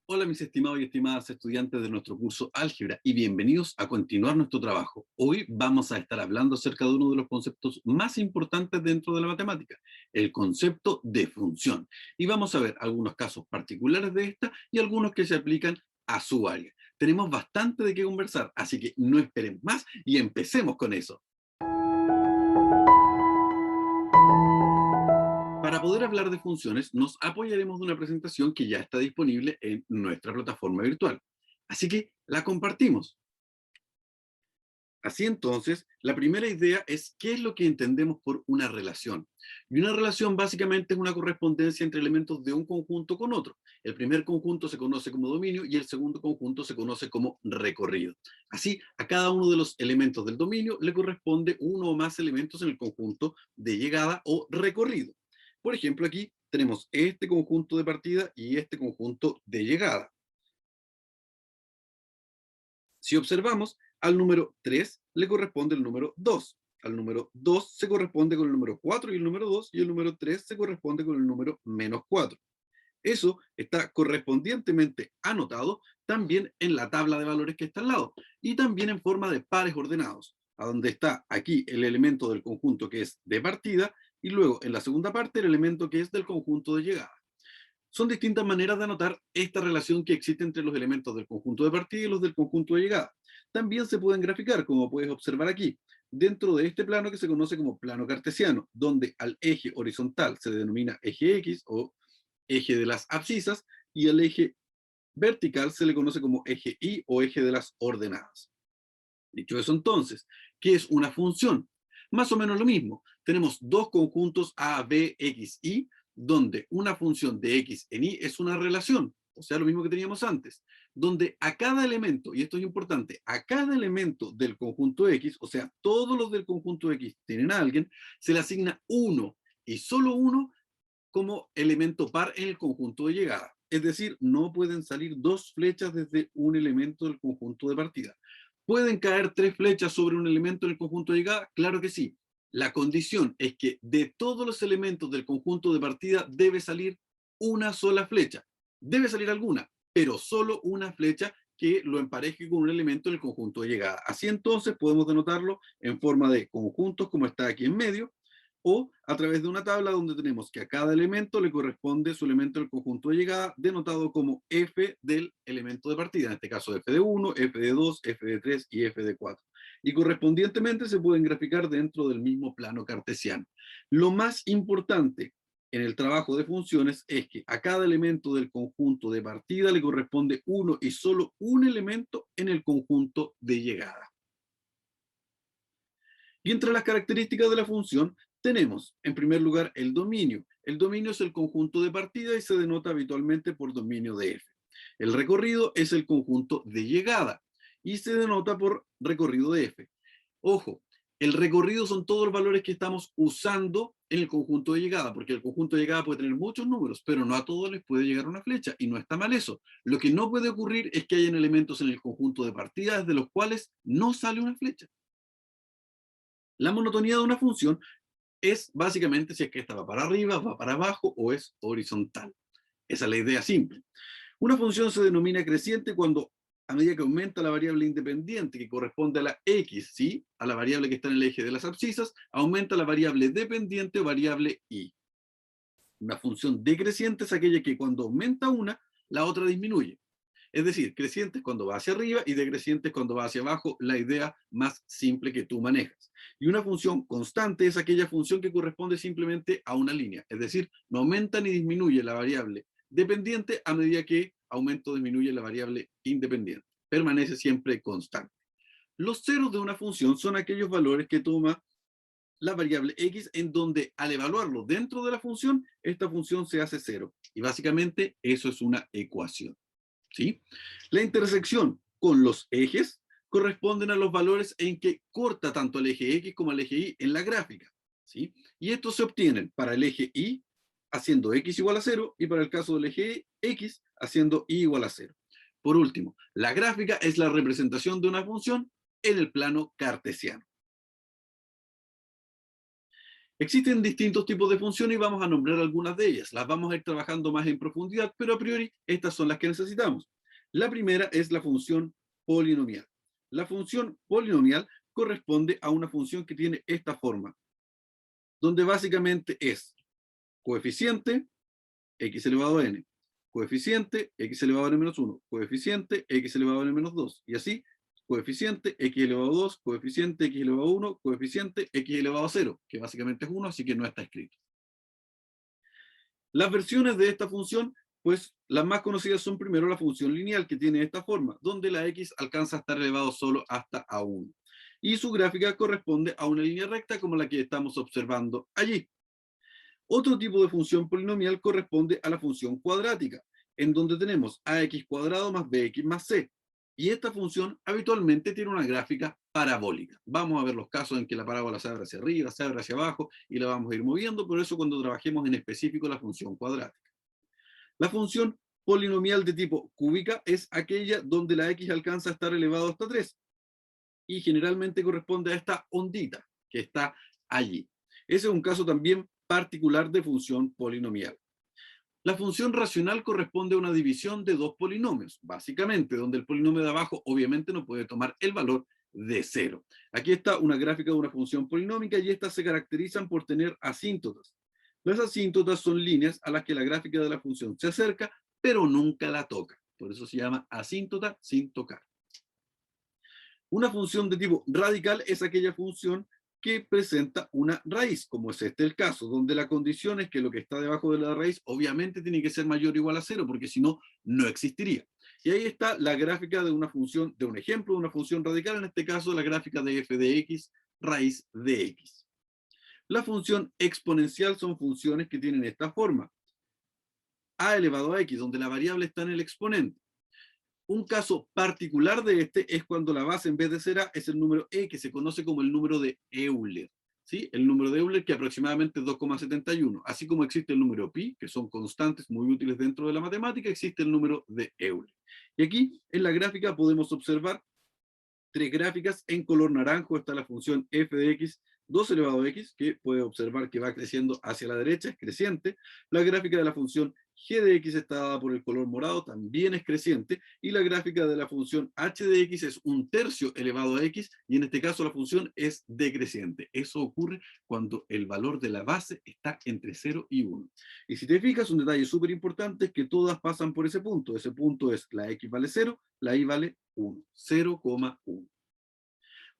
Hola mis estimados y estimadas estudiantes de nuestro curso Álgebra y bienvenidos a continuar nuestro trabajo. Hoy vamos a estar hablando acerca de uno de los conceptos más importantes dentro de la matemática, el concepto de función. Y vamos a ver algunos casos particulares de esta y algunos que se aplican a su área. Tenemos bastante de qué conversar, así que no esperen más y empecemos con eso. Para poder hablar de funciones, nos apoyaremos de una presentación que ya está disponible en nuestra plataforma virtual. Así que la compartimos. Así entonces, la primera idea es qué es lo que entendemos por una relación. Y una relación básicamente es una correspondencia entre elementos de un conjunto con otro. El primer conjunto se conoce como dominio y el segundo conjunto se conoce como recorrido. Así, a cada uno de los elementos del dominio le corresponde uno o más elementos en el conjunto de llegada o recorrido. Por ejemplo, aquí tenemos este conjunto de partida y este conjunto de llegada. Si observamos, al número 3 le corresponde el número 2. Al número 2 se corresponde con el número 4 y el número 2, y el número 3 se corresponde con el número menos 4. Eso está correspondientemente anotado también en la tabla de valores que está al lado, y también en forma de pares ordenados, a donde está aquí el elemento del conjunto que es de partida, y luego en la segunda parte el elemento que es del conjunto de llegada. Son distintas maneras de anotar esta relación que existe entre los elementos del conjunto de partida y los del conjunto de llegada. También se pueden graficar, como puedes observar aquí, dentro de este plano que se conoce como plano cartesiano, donde al eje horizontal se denomina eje X o eje de las abscisas, y al eje vertical se le conoce como eje Y o eje de las ordenadas. Dicho eso entonces, ¿qué es una función? Más o menos lo mismo. Tenemos dos conjuntos A, B, X, Y, donde una función de X en Y es una relación, o sea, lo mismo que teníamos antes, donde a cada elemento, y esto es importante, a cada elemento del conjunto X, o sea, todos los del conjunto X tienen a alguien, se le asigna uno y solo uno como elemento par en el conjunto de llegada. Es decir, no pueden salir dos flechas desde un elemento del conjunto de partida. ¿Pueden caer tres flechas sobre un elemento en el conjunto de llegada? Claro que sí. La condición es que de todos los elementos del conjunto de partida debe salir una sola flecha. Debe salir alguna, pero solo una flecha que lo empareje con un elemento del conjunto de llegada. Así entonces podemos denotarlo en forma de conjuntos, como está aquí en medio, o a través de una tabla donde tenemos que a cada elemento le corresponde su elemento del conjunto de llegada, denotado como f del elemento de partida, en este caso f de 1, f de 2, f de 3 y f de 4. Y correspondientemente se pueden graficar dentro del mismo plano cartesiano. Lo más importante en el trabajo de funciones es que a cada elemento del conjunto de partida le corresponde uno y solo un elemento en el conjunto de llegada. Y entre las características de la función tenemos, en primer lugar, el dominio. El dominio es el conjunto de partida y se denota habitualmente por dominio de f. El recorrido es el conjunto de llegada y se denota por recorrido de f. Ojo, el recorrido son todos los valores que estamos usando en el conjunto de llegada, porque el conjunto de llegada puede tener muchos números, pero no a todos les puede llegar una flecha, y no está mal eso. Lo que no puede ocurrir es que hayan elementos en el conjunto de partida de los cuales no sale una flecha. La monotonía de una función es básicamente si es que esta va para arriba, va para abajo o es horizontal. Esa es la idea simple. Una función se denomina creciente cuando, a medida que aumenta la variable independiente que corresponde a la x, ¿sí?, a la variable que está en el eje de las abscisas, aumenta la variable dependiente o variable y. Una función decreciente es aquella que cuando aumenta una, la otra disminuye. Es decir, creciente es cuando va hacia arriba y decreciente es cuando va hacia abajo, la idea más simple que tú manejas. Y una función constante es aquella función que corresponde simplemente a una línea, es decir, no aumenta ni disminuye la variable dependiente a medida que aumenta o disminuye la variable independiente. Permanece siempre constante. Los ceros de una función son aquellos valores que toma la variable x en donde al evaluarlo dentro de la función, esta función se hace cero. Y básicamente eso es una ecuación. ¿Sí? La intersección con los ejes corresponden a los valores en que corta tanto el eje X como el eje Y en la gráfica. ¿Sí? Y estos se obtienen para el eje Y haciendo X igual a 0 y para el caso del eje X haciendo Y igual a 0. Por último, la gráfica es la representación de una función en el plano cartesiano. Existen distintos tipos de funciones y vamos a nombrar algunas de ellas. Las vamos a ir trabajando más en profundidad, pero a priori estas son las que necesitamos. La primera es la función polinomial. La función polinomial corresponde a una función que tiene esta forma, donde básicamente es coeficiente x elevado a n, coeficiente x elevado a n menos 1, coeficiente x elevado a n menos 2, y así coeficiente x elevado a 2, coeficiente x elevado a 1, coeficiente x elevado a 0, que básicamente es 1, así que no está escrito. Las versiones de esta función, pues las más conocidas son primero la función lineal, que tiene esta forma, donde la x alcanza a estar elevado solo hasta a 1. Y su gráfica corresponde a una línea recta como la que estamos observando allí. Otro tipo de función polinomial corresponde a la función cuadrática, en donde tenemos ax cuadrado más bx más c. Y esta función habitualmente tiene una gráfica parabólica. Vamos a ver los casos en que la parábola se abre hacia arriba, se abre hacia abajo y la vamos a ir moviendo, por eso cuando trabajemos en específico la función cuadrática. La función polinomial de tipo cúbica es aquella donde la x alcanza a estar elevado hasta 3 y generalmente corresponde a esta ondita que está allí. Ese es un caso también particular de función polinomial. La función racional corresponde a una división de dos polinomios, básicamente, donde el polinomio de abajo obviamente no puede tomar el valor de 0. Aquí está una gráfica de una función polinómica y estas se caracterizan por tener asíntotas. Las asíntotas son líneas a las que la gráfica de la función se acerca, pero nunca la toca. Por eso se llama asíntota sin tocar. Una función de tipo radical es aquella función que presenta una raíz, como es este el caso, donde la condición es que lo que está debajo de la raíz obviamente tiene que ser mayor o igual a 0, porque si no, no existiría. Y ahí está la gráfica de una función, de un ejemplo de una función radical, en este caso la gráfica de f de x, raíz de x. La función exponencial son funciones que tienen esta forma, a elevado a x, donde la variable está en el exponente. Un caso particular de este es cuando la base en vez de ser A es el número E, que se conoce como el número de Euler. ¿Sí? El número de Euler, que aproximadamente es 2,71. Así como existe el número pi, que son constantes muy útiles dentro de la matemática, existe el número de Euler. Y aquí en la gráfica podemos observar tres gráficas. En color naranjo está la función f de x 2 elevado a x, que puede observar que va creciendo hacia la derecha, es creciente. La gráfica de la función g de x está dada por el color morado, también es creciente. Y la gráfica de la función h de x es 1/3 elevado a x, y en este caso la función es decreciente. Eso ocurre cuando el valor de la base está entre 0 y 1. Y si te fijas, un detalle súper importante es que todas pasan por ese punto. Ese punto es la x vale 0, la y vale 1, 0,1.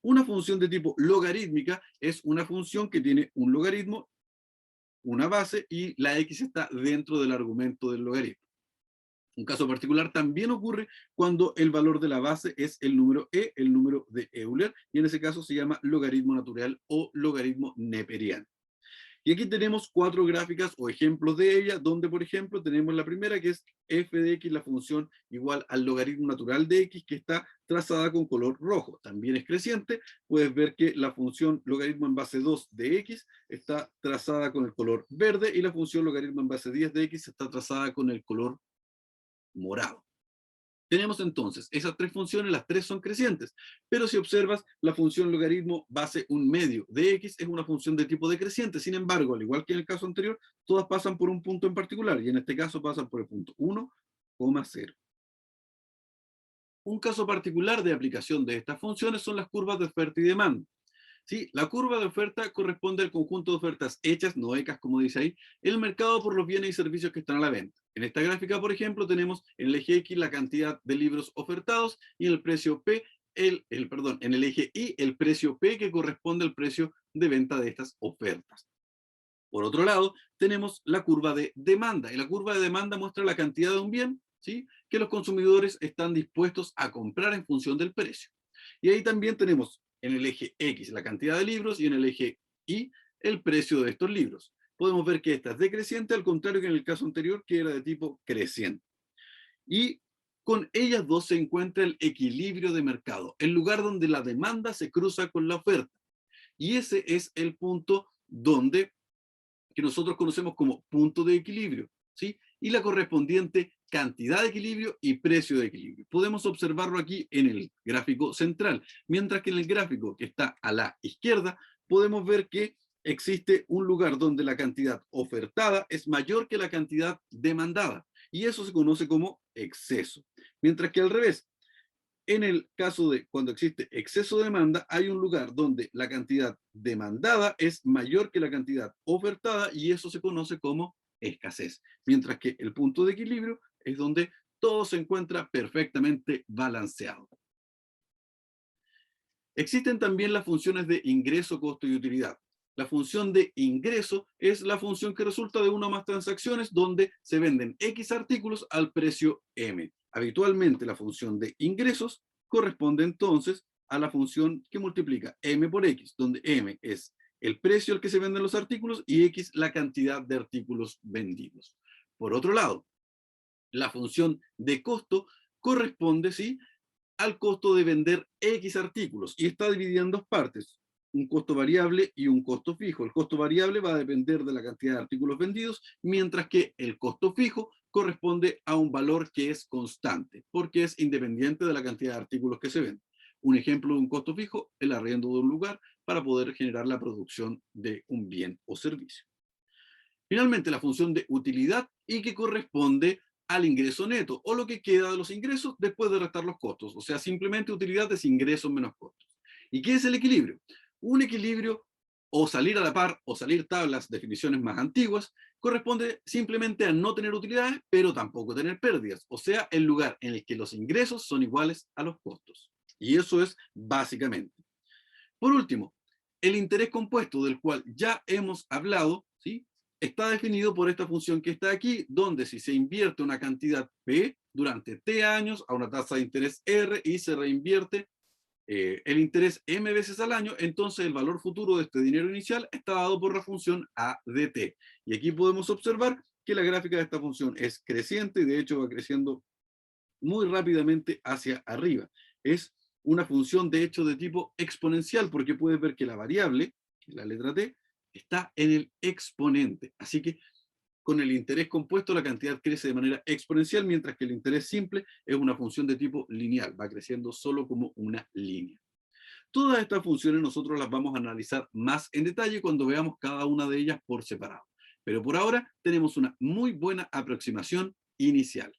Una función de tipo logarítmica es una función que tiene un logaritmo, una base, y la x está dentro del argumento del logaritmo. Un caso particular también ocurre cuando el valor de la base es el número e, el número de Euler, y en ese caso se llama logaritmo natural o logaritmo neperiano. Y aquí tenemos cuatro gráficas o ejemplos de ellas, donde por ejemplo tenemos la primera que es f de x, la función igual al logaritmo natural de x, que está trazada con color rojo. También es creciente. Puedes ver que la función logaritmo en base 2 de x está trazada con el color verde y la función logaritmo en base 10 de x está trazada con el color morado. Tenemos entonces esas tres funciones, las tres son crecientes, pero si observas la función logaritmo base 1/2 de x es una función de tipo decreciente. Sin embargo, al igual que en el caso anterior, todas pasan por un punto en particular, y en este caso pasan por el punto 1,0. Un caso particular de aplicación de estas funciones son las curvas de oferta y demanda. ¿Sí? La curva de oferta corresponde al conjunto de ofertas hechas, no hechas como dice ahí, en el mercado por los bienes y servicios que están a la venta. En esta gráfica, por ejemplo, tenemos en el eje X la cantidad de libros ofertados y en el precio P, en el eje Y el precio P, que corresponde al precio de venta de estas ofertas. Por otro lado, tenemos la curva de demanda, y la curva de demanda muestra la cantidad de un bien, ¿sí?, que los consumidores están dispuestos a comprar en función del precio. Y ahí también tenemos en el eje X la cantidad de libros y en el eje Y el precio de estos libros. Podemos ver que esta es decreciente, al contrario que en el caso anterior, que era de tipo creciente. Y con ellas dos se encuentra el equilibrio de mercado, el lugar donde la demanda se cruza con la oferta. Y ese es el punto donde que nosotros conocemos como punto de equilibrio, ¿sí? Y la correspondiente cantidad de equilibrio y precio de equilibrio. Podemos observarlo aquí en el gráfico central, mientras que en el gráfico que está a la izquierda podemos ver que existe un lugar donde la cantidad ofertada es mayor que la cantidad demandada, y eso se conoce como exceso. Mientras que al revés, en el caso de cuando existe exceso de demanda, hay un lugar donde la cantidad demandada es mayor que la cantidad ofertada y eso se conoce como escasez. Mientras que el punto de equilibrio es donde todo se encuentra perfectamente balanceado. Existen también las funciones de ingreso, costo y utilidad. La función de ingreso es la función que resulta de una o más transacciones donde se venden X artículos al precio M. Habitualmente la función de ingresos corresponde entonces a la función que multiplica M por X, donde M es el precio al que se venden los artículos y X la cantidad de artículos vendidos. Por otro lado, la función de costo corresponde, ¿sí?, al costo de vender X artículos y está dividida en dos partes, un costo variable y un costo fijo. El costo variable va a depender de la cantidad de artículos vendidos, mientras que el costo fijo corresponde a un valor que es constante, porque es independiente de la cantidad de artículos que se venden. Un ejemplo de un costo fijo, el arriendo de un lugar para poder generar la producción de un bien o servicio. Finalmente, la función de utilidad y que corresponde al ingreso neto o lo que queda de los ingresos después de restar los costos. O sea, simplemente utilidad es ingresos menos costos. ¿Y qué es el equilibrio? Un equilibrio o salir a la par o salir tablas, definiciones más antiguas, corresponde simplemente a no tener utilidades, pero tampoco tener pérdidas. O sea, el lugar en el que los ingresos son iguales a los costos. Y eso es básicamente. Por último, el interés compuesto del cual ya hemos hablado, ¿sí?, está definido por esta función que está aquí, donde si se invierte una cantidad P durante T años a una tasa de interés R y se reinvierte el interés M veces al año, entonces el valor futuro de este dinero inicial está dado por la función A de T. Y aquí podemos observar que la gráfica de esta función es creciente y de hecho va creciendo muy rápidamente hacia arriba. Es una función de hecho de tipo exponencial porque puedes ver que la variable, que es la letra T, está en el exponente. Así que con el interés compuesto la cantidad crece de manera exponencial, mientras que el interés simple es una función de tipo lineal, va creciendo solo como una línea. Todas estas funciones nosotros las vamos a analizar más en detalle cuando veamos cada una de ellas por separado. Pero por ahora tenemos una muy buena aproximación inicial.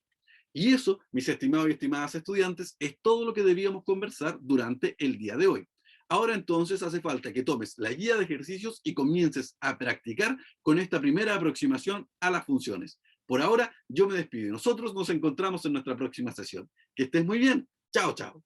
Y eso, mis estimados y estimadas estudiantes, es todo lo que debíamos conversar durante el día de hoy. Ahora entonces hace falta que tomes la guía de ejercicios y comiences a practicar con esta primera aproximación a las funciones. Por ahora, yo me despido y nosotros nos encontramos en nuestra próxima sesión. Que estés muy bien. Chao, chao.